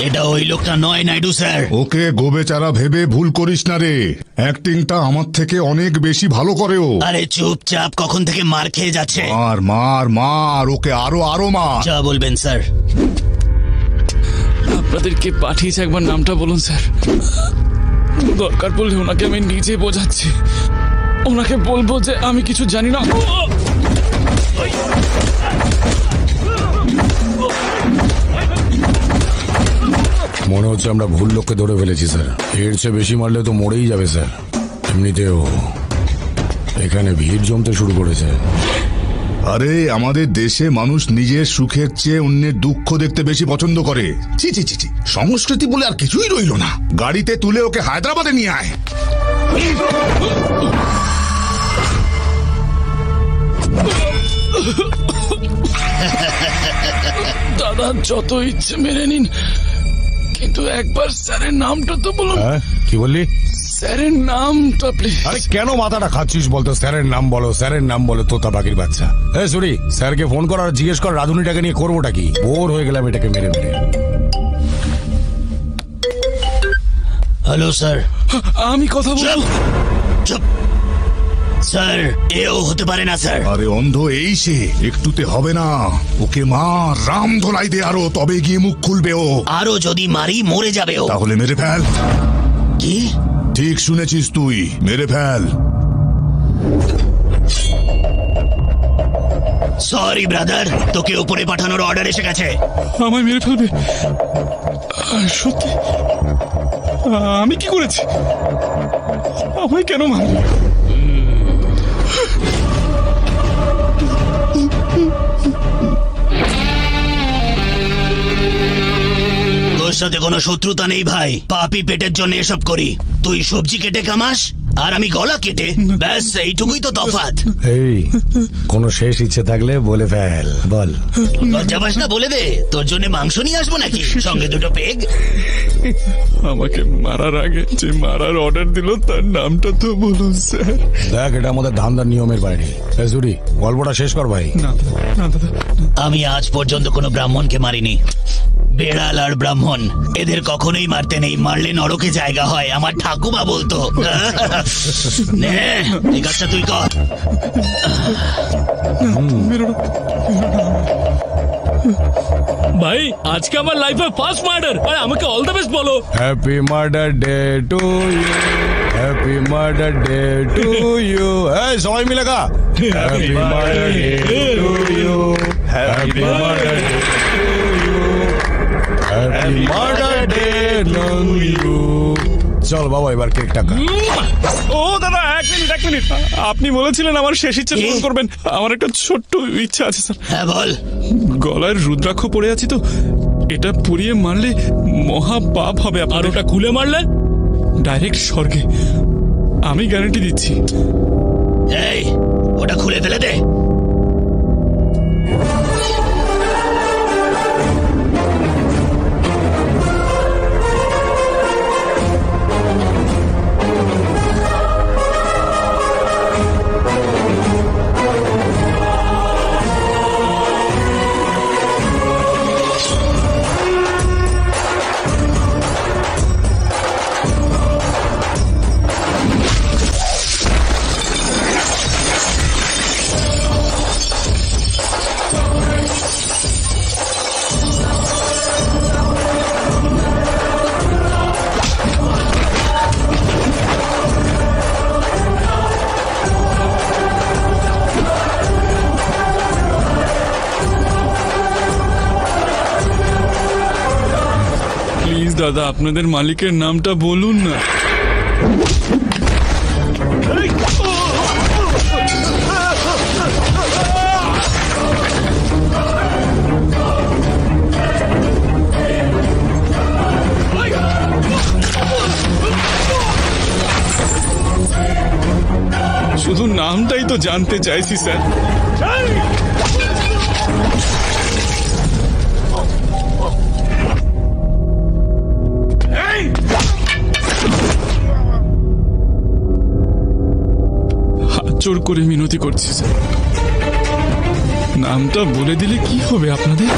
এটা ওই লোকটা নয় নাইডু স্যার। ওকে গোবেচারা ভেবে ভুল করিস না রে, অ্যাক্টিংটা আমার থেকে অনেক বেশি ভালো করে ও। আরে চুপচাপ, কখন থেকে মার খেয়ে যাচ্ছে। মার মার মার ওকে, আরো আরো মার। যা বলবেন স্যার। আপনাদেরকে পাঠিয়েছে, একবার নামটা বলুন স্যার। দরকার পড়লে ওনাকে আমি নিজে বোঝাচ্ছি, ওনাকে বলবো যে আমি কিছু জানি না। মনে হচ্ছে আমরা ভুল লোককে ধরে ফেলেছি স্যার। এর চেয়ে বেশি মারলে তো মরেই যাবে স্যার। এমনিতেও এখানে ভিড় জমতে শুরু করেছে। আরে আমাদের দেশে মানুষ নিজের সুখের চেয়ে অন্যের দুঃখ দেখতে বেশি পছন্দ করে। ছি ছি ছি ছি, সংস্কৃতি বলে আর কিছুই রইল না। গাড়িতে তুলে ওকে হায়দ্রাবাদে নিয়ে আয়। দাদা যত ইচ্ছে মেরে নিন, কিন্তু একবার স্যারের নামটা তো বলুন। হ্যাঁ কি বললি? স্যারের নামটা প্লিজ। আরে কেন মাথাটা খাচ্ছিস বলতো? স্যারের নাম বলো, স্যারের নাম বলো, তোতা পাখির বাচ্চা। এই সরি, স্যারকে ফোন কর আর জিজ্ঞেস কর রাধুনিটাকে নিয়ে করবোটা কি। বোর হয়ে গেলাম এটাকে মেরে মেরে। Hello sir. আমি কথা বলবো। চুপ স্যার, এও হতে পারে না স্যার। আরে অন্ধ এই সে, একটুতে হবে না। ওকে মার, রাম ধোলাই দে আরো, তবে গিয়ে মুখ খুলবে ও। আরো যদি মারি মরে যাবে ও। তাহলে মেরে ফেল। কি? ঠিক শুনেছিস তুই, মেরে ফেল। সরি ব্রাদার, তোকে উপরে পাঠানোর অর্ডার এসে গেছে। আমায় মেরে ফেলবে? সত্যি? আমি কি করেছি? আমায় কেন মারবে? তোর সাথে কোনো শত্রুতা নেই ভাই, পাপি পেটের জন্য এসব করি। তুই সবজি কেটে কামাস আর আমি গলা কেটে, ব্যাস এইটুকুই তো তফাৎ। এই কোনো শেষ ইচ্ছে থাকলে বলে ফেল, বল। লজ্জা পাস না? বলে দে, তোর জন্য মাংস নিয়ে আসবো নাকি, সঙ্গে দুটো পেগ। আমাকে মারার আগে যে মারার অর্ডার দিল তার নামটা তো বলুন স্যার। দেখ এটা আমাদের ধান্দার নিয়মের বাইরে। এই সরি, গল্পটা শেষ কর ভাই। না দাদা, আমি আজ পর্যন্ত কোনো ব্রাহ্মণকে মারিনি। বেড়াল আর ব্রাহ্মণ এদের কখনোই মারতে নেই, মারলে নরকে জায়গা হয়, আমার ঠাকুমা বলতো। নে এই কাজটা তুই কর। ভাই আজকে আমার লাইফে ফার্স্ট মার্ডার, আর আমাকে অল দ্য বেস্ট বলো। Happy murder day to you, happy murder day to you. এই সবাই মিলে গা। Happy murder day to you, happy murder day to you, happy murder day to you. চল বাবা এবার কেকটা খা। ও দাদা এক মিনিট, আপনি বলেছিলেন আমার শেষ ইচ্ছে পূরণ করবেন। আমার একটা ছোট্ট ইচ্ছা আছে স্যার। হ্যাঁ বল। গলায় রুদ্রাক্ষ পড়ে আছি তো, এটা পুড়িয়ে মারলে মহা পাপ হবে। আর ওটা খুলে মারলে ডাইরেক্ট স্বর্গে, আমি গ্যারান্টি দিচ্ছি। এই ওটা খুলে ফেলে দে। দাদা আপনাদের মালিকের নামটা বলুন না। শুধু নামটাই তো জানতে চাইছি স্যার। জোর করে মিনতি করছি স্যার, নামটা বলে দিলে কি হবে আপনাদের?